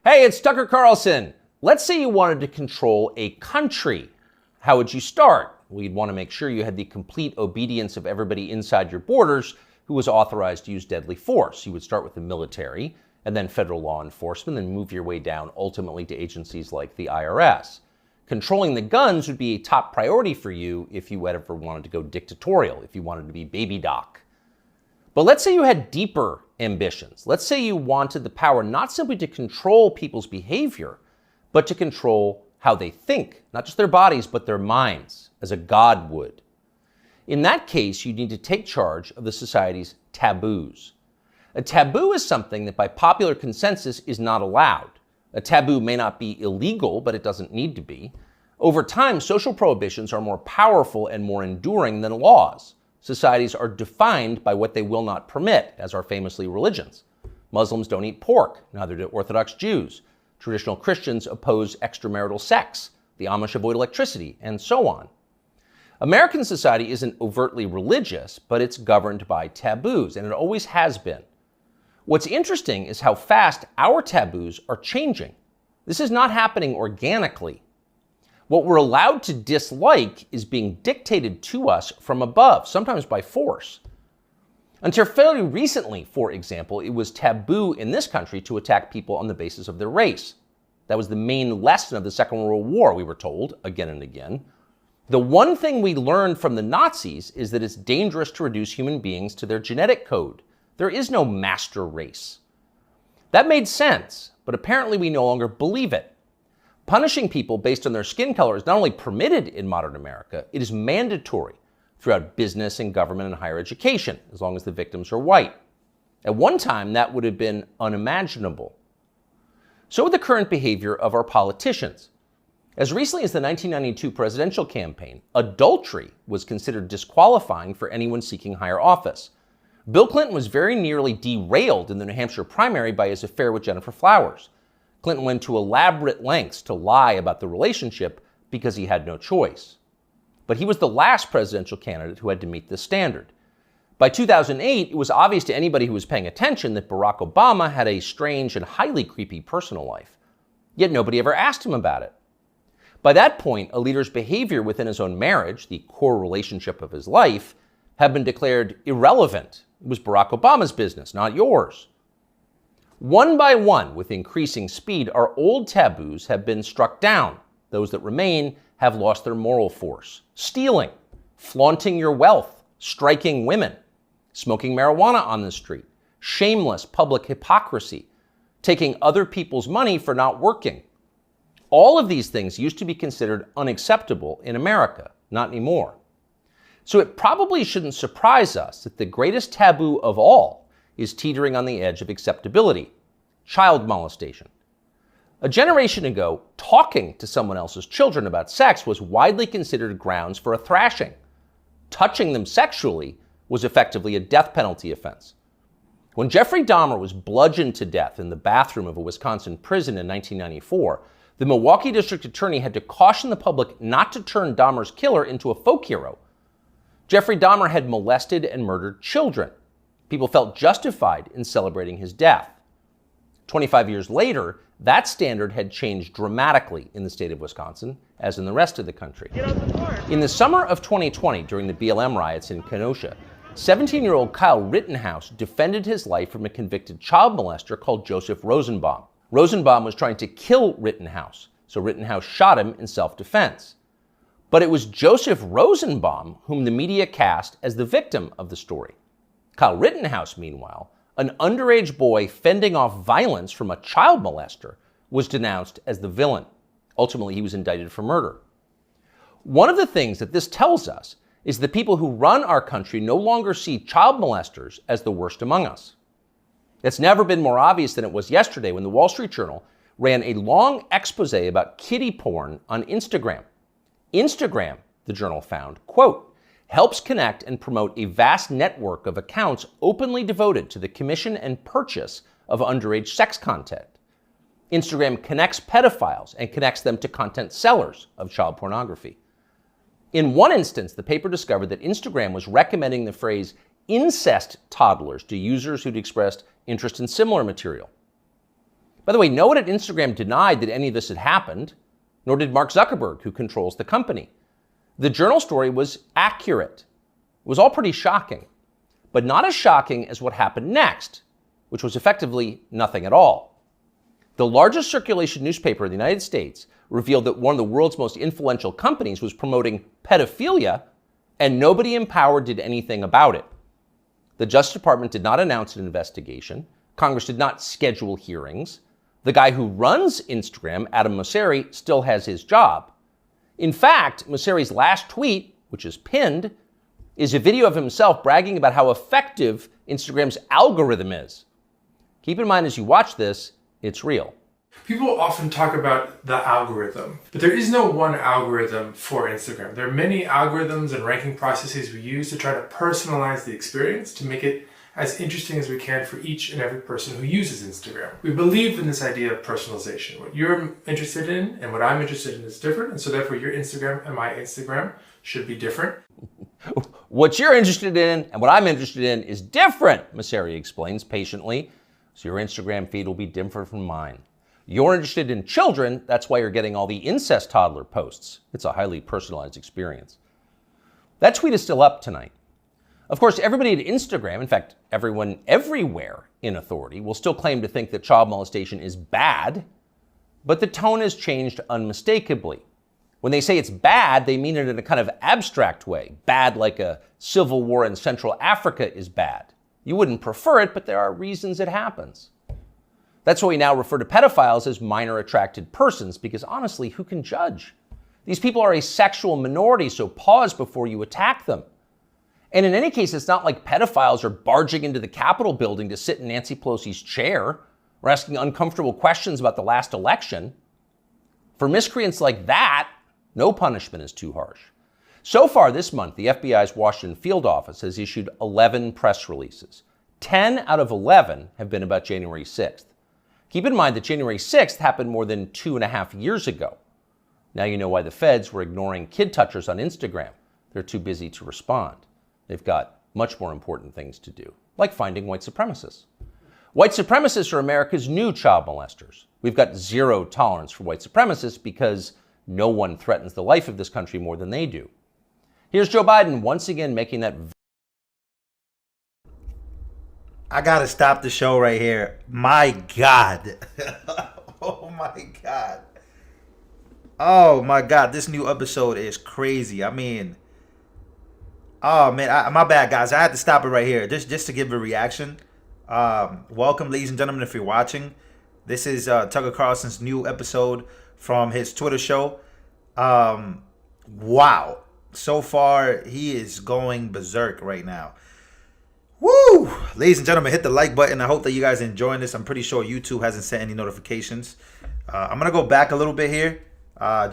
Hey, it's Tucker Carlson. Let's say you wanted to control a country. How would you start? Well, you'd want to make sure you had the complete obedience of everybody inside your borders who was authorized to use deadly force. You would start with the military and then federal law enforcement, then move your way down ultimately to agencies like the IRS. Controlling the guns would be a top priority for you if you ever wanted to go dictatorial, if you wanted to be baby doc. But let's say you had deeper ambitions. Let's say you wanted the power not simply to control people's behavior, but to control how they think, not just their bodies, but their minds, as a god would. In that case, you need to take charge of the society's taboos. A taboo is something that by popular consensus is not allowed. A taboo may not be illegal, but it doesn't need to be. Over time, social prohibitions are more powerful and more enduring than laws. Societies are defined by what they will not permit, as are famously religions. Muslims don't eat pork, neither do Orthodox Jews. Traditional Christians oppose extramarital sex. The Amish avoid electricity, and so on. American society isn't overtly religious, but it's governed by taboos, and it always has been. What's interesting is how fast our taboos are changing. This is not happening organically. What we're allowed to dislike is being dictated to us from above, sometimes by force. Until fairly recently, for example, it was taboo in this country to attack people on the basis of their race. That was the main lesson of the Second World War, we were told again and again. The one thing we learned from the Nazis is that it's dangerous to reduce human beings to their genetic code. There is no master race. That made sense, but apparently we no longer believe it. Punishing people based on their skin color is not only permitted in modern America, it is mandatory throughout business and government and higher education, as long as the victims are white. At one time, that would have been unimaginable. So with the current behavior of our politicians. As recently as the 1992 presidential campaign, adultery was considered disqualifying for anyone seeking higher office. Bill Clinton was very nearly derailed in the New Hampshire primary by his affair with Jennifer Flowers. Clinton went to elaborate lengths to lie about the relationship because he had no choice. But he was the last presidential candidate who had to meet this standard. By 2008, it was obvious to anybody who was paying attention that Barack Obama had a strange and highly creepy personal life. Yet nobody ever asked him about it. By that point, a leader's behavior within his own marriage, the core relationship of his life, had been declared irrelevant. It was Barack Obama's business, not yours. One by one, with increasing speed, our old taboos have been struck down. Those that remain have lost their moral force. Stealing, flaunting your wealth, striking women, smoking marijuana on the street, shameless public hypocrisy, taking other people's money for not working. All of these things used to be considered unacceptable in America, not anymore. So it probably shouldn't surprise us that the greatest taboo of all is teetering on the edge of acceptability: child molestation. A generation ago, talking to someone else's children about sex was widely considered grounds for a thrashing. Touching them sexually was effectively a death penalty offense. When Jeffrey Dahmer was bludgeoned to death in the bathroom of a Wisconsin prison in 1994, the Milwaukee district attorney had to caution the public not to turn Dahmer's killer into a folk hero. Jeffrey Dahmer had molested and murdered children. People felt justified in celebrating his death. 25 years later, that standard had changed dramatically in the state of Wisconsin, as in the rest of the country. In the summer of 2020, during the BLM riots in Kenosha, 17-year-old Kyle Rittenhouse defended his life from a convicted child molester called Joseph Rosenbaum. Rosenbaum was trying to kill Rittenhouse, so Rittenhouse shot him in self-defense. But it was Joseph Rosenbaum whom the media cast as the victim of the story. Kyle Rittenhouse, meanwhile, an underage boy fending off violence from a child molester, was denounced as the villain. Ultimately, he was indicted for murder. One of the things that this tells us is the people who run our country no longer see child molesters as the worst among us. It's never been more obvious than it was yesterday when the Wall Street Journal ran a long expose about kiddie porn on Instagram. Instagram, the journal found, quote, helps connect and promote a vast network of accounts openly devoted to the commission and purchase of underage sex content. Instagram connects pedophiles and connects them to content sellers of child pornography. In one instance, the paper discovered that Instagram was recommending the phrase incest toddlers to users who'd expressed interest in similar material. By the way, no one at Instagram denied that any of this had happened, nor did Mark Zuckerberg, who controls the company. The Journal story was accurate. It was all pretty shocking, but not as shocking as what happened next, which was effectively nothing at all. The largest circulation newspaper in the United States revealed that one of the world's most influential companies was promoting pedophilia, and nobody in power did anything about it. The Justice Department did not announce an investigation. Congress did not schedule hearings. The guy who runs Instagram, Adam Mosseri, still has his job. In fact, Mosseri's last tweet, which is pinned, is a video of himself bragging about how effective Instagram's algorithm is. Keep in mind as you watch this, it's real. People often talk about the algorithm, but there is no one algorithm for Instagram. There are many algorithms and ranking processes we use to try to personalize the experience to make it as interesting as we can for each and every person who uses Instagram. We believe in this idea of personalization. What you're interested in and what I'm interested in is different, and so therefore your Instagram and my Instagram should be different. What you're interested in and what I'm interested in is different, Mosseri explains patiently. So your Instagram feed will be different from mine. You're interested in children, that's why you're getting all the incest toddler posts. It's a highly personalized experience. That tweet is still up tonight. Of course, everybody at Instagram, in fact, everyone everywhere in authority, will still claim to think that child molestation is bad, but the tone has changed unmistakably. When they say it's bad, they mean it in a kind of abstract way. Bad like a civil war in Central Africa is bad. You wouldn't prefer it, but there are reasons it happens. That's why we now refer to pedophiles as minor attracted persons, because honestly, who can judge? These people are a sexual minority, so pause before you attack them. And in any case, it's not like pedophiles are barging into the Capitol building to sit in Nancy Pelosi's chair or asking uncomfortable questions about the last election. For miscreants like that, no punishment is too harsh. So far this month, the FBI's Washington field office has issued 11 press releases. 10 out of 11 have been about January 6th. Keep in mind that January 6th happened more than 2.5 years ago. Now you know why the feds were ignoring kid touchers on Instagram. They're too busy to respond. They've got much more important things to do, like finding white supremacists. White supremacists are America's new child molesters. We've got zero tolerance for white supremacists because no one threatens the life of this country more than they do. Here's Joe Biden once again making that. I gotta stop the show right here. My God. Oh my God. Oh my God. This new episode is crazy. I mean, oh man, my bad, guys. I had to stop it right here just to give a reaction. Welcome, ladies and gentlemen, if you're watching. This is Tucker Carlson's new episode from his Twitter show. Wow. So far, he is going berserk right now. Woo! Ladies and gentlemen, hit the like button. I hope that you guys are enjoying this. I'm pretty sure YouTube hasn't sent any notifications. I'm going to go back a little bit here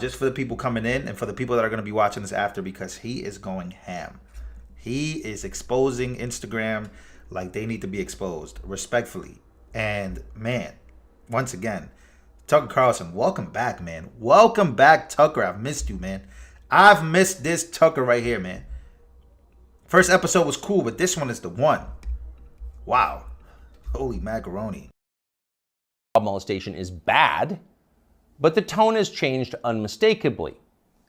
just for the people coming in and for the people that are going to be watching this after, because he is going ham. He is exposing Instagram like they need to be exposed, respectfully. And, man, once again, Tucker Carlson, welcome back, man. Welcome back, Tucker. I've missed you, man. I've missed this Tucker right here, man. First episode was cool, but this one is the one. Wow. Holy macaroni. Child molestation is bad, but the tone has changed unmistakably.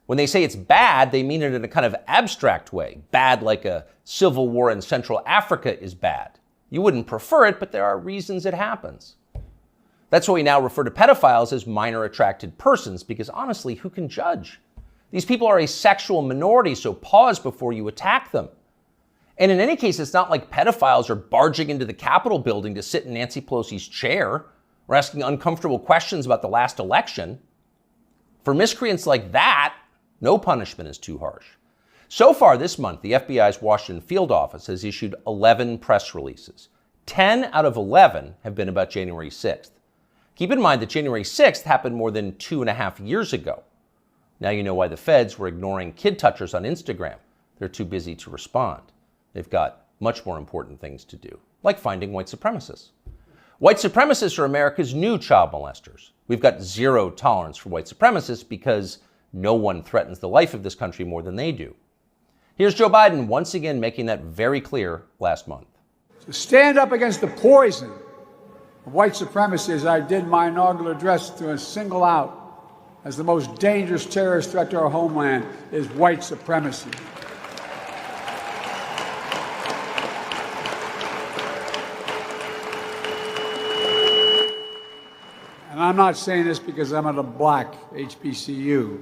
When they say it's bad, they mean it in a kind of abstract way. Bad like a civil war in Central Africa is bad. You wouldn't prefer it, but there are reasons it happens. That's why we now refer to pedophiles as minor attracted persons, because honestly, who can judge? These people are a sexual minority, so pause before you attack them. And in any case, it's not like pedophiles are barging into the Capitol building to sit in Nancy Pelosi's chair or asking uncomfortable questions about the last election. For miscreants like that, no punishment is too harsh. So far this month, the FBI's Washington field office has issued 11 press releases. 10 out of 11 have been about January 6th. Keep in mind that January 6th happened more than 2.5 years ago. Now you know why the feds were ignoring kid touchers on Instagram. They're too busy to respond. They've got much more important things to do, like finding white supremacists. White supremacists are America's new child molesters. We've got zero tolerance for white supremacists because no one threatens the life of this country more than they do. Here's Joe Biden once again making that very clear last month. So stand up against the poison White supremacy, as I did my inaugural address, to single out as the most dangerous terrorist threat to our homeland is white supremacy. And I'm not saying this because I'm at a black HBCU.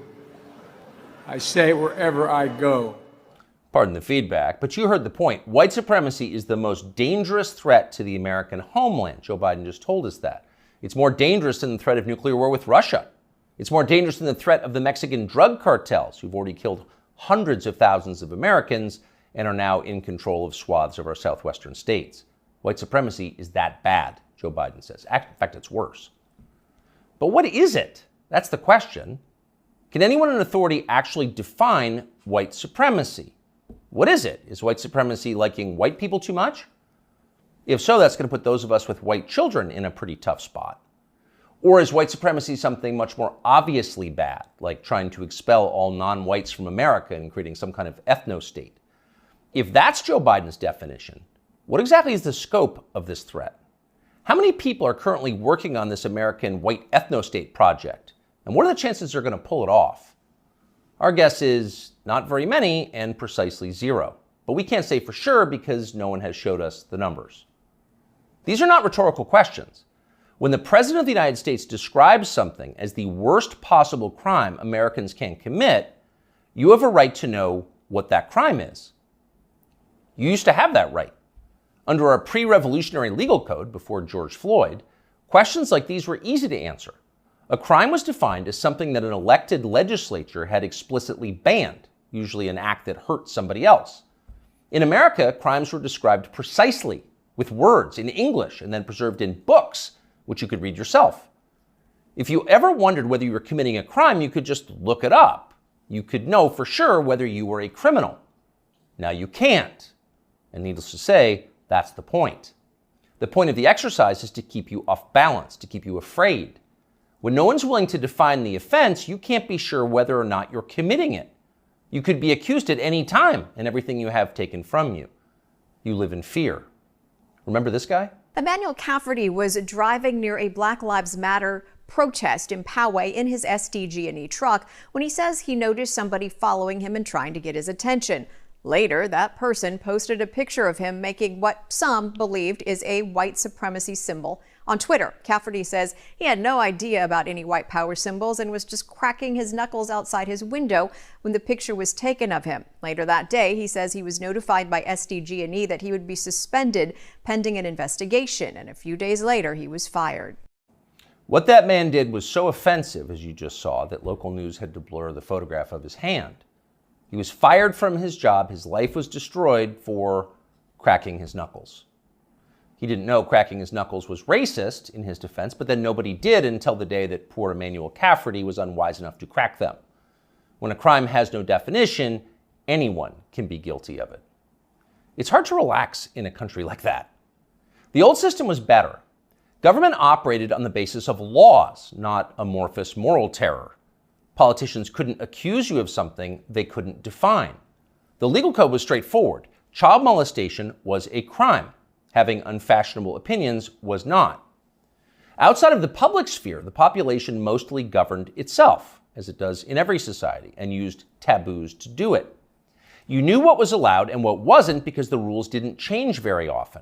I say it wherever I go. Pardon the feedback, but you heard the point. White supremacy is the most dangerous threat to the American homeland. Joe Biden just told us that. It's more dangerous than the threat of nuclear war with Russia. It's more dangerous than the threat of the Mexican drug cartels, who've already killed hundreds of thousands of Americans and are now in control of swaths of our southwestern states. White supremacy is that bad, Joe Biden says. In fact, it's worse. But what is it? That's the question. Can anyone in authority actually define white supremacy? What is it? Is white supremacy liking white people too much? If so, that's going to put those of us with white children in a pretty tough spot. Or is white supremacy something much more obviously bad, like trying to expel all non-whites from America and creating some kind of ethno-state? If that's Joe Biden's definition, what exactly is the scope of this threat? How many people are currently working on this American white ethno-state project? And what are the chances they're going to pull it off? Our guess is not very many and precisely zero. But we can't say for sure because no one has showed us the numbers. These are not rhetorical questions. When the President of the United States describes something as the worst possible crime Americans can commit, you have a right to know what that crime is. You used to have that right. Under our pre-revolutionary legal code before George Floyd, questions like these were easy to answer. A crime was defined as something that an elected legislature had explicitly banned, usually an act that hurt somebody else. In America, crimes were described precisely with words in English and then preserved in books, which you could read yourself. If you ever wondered whether you were committing a crime, you could just look it up. You could know for sure whether you were a criminal. Now you can't. And needless to say, that's the point. The point of the exercise is to keep you off balance, to keep you afraid. When no one's willing to define the offense, you can't be sure whether or not you're committing it. You could be accused at any time and everything you have taken from you. You live in fear. Remember this guy? Emmanuel Cafferty was driving near a Black Lives Matter protest in Poway in his SDG&E truck when he says he noticed somebody following him and trying to get his attention. Later, that person posted a picture of him making what some believed is a white supremacy symbol on Twitter. Cafferty says he had no idea about any white power symbols and was just cracking his knuckles outside his window when the picture was taken of him. Later that day, he says he was notified by SDG&E that he would be suspended pending an investigation, and a few days later, he was fired. What that man did was so offensive, as you just saw, that local news had to blur the photograph of his hand. He was fired from his job. His life was destroyed for cracking his knuckles. He didn't know cracking his knuckles was racist in his defense, but then nobody did until the day that poor Emmanuel Cafferty was unwise enough to crack them. When a crime has no definition, anyone can be guilty of it. It's hard to relax in a country like that. The old system was better. Government operated on the basis of laws, not amorphous moral terror. Politicians couldn't accuse you of something they couldn't define. The legal code was straightforward. Child molestation was a crime. Having unfashionable opinions was not. Outside of the public sphere, the population mostly governed itself, as it does in every society, and used taboos to do it. You knew what was allowed and what wasn't because the rules didn't change very often.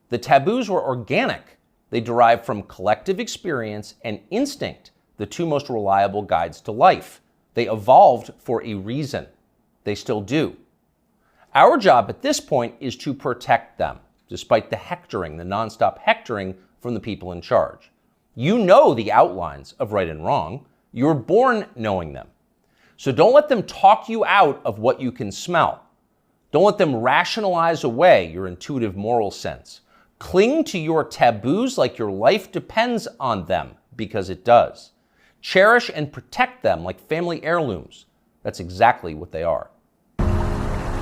The taboos were organic. They derived from collective experience and instinct, the two most reliable guides to life. They evolved for a reason. They still do. Our job at this point is to protect them, despite the hectoring, the nonstop hectoring from the people in charge. You know the outlines of right and wrong. You were born knowing them. So don't let them talk you out of what you can smell. Don't let them rationalize away your intuitive moral sense. Cling to your taboos like your life depends on them, because it does. Cherish and protect them like family heirlooms. That's exactly what they are.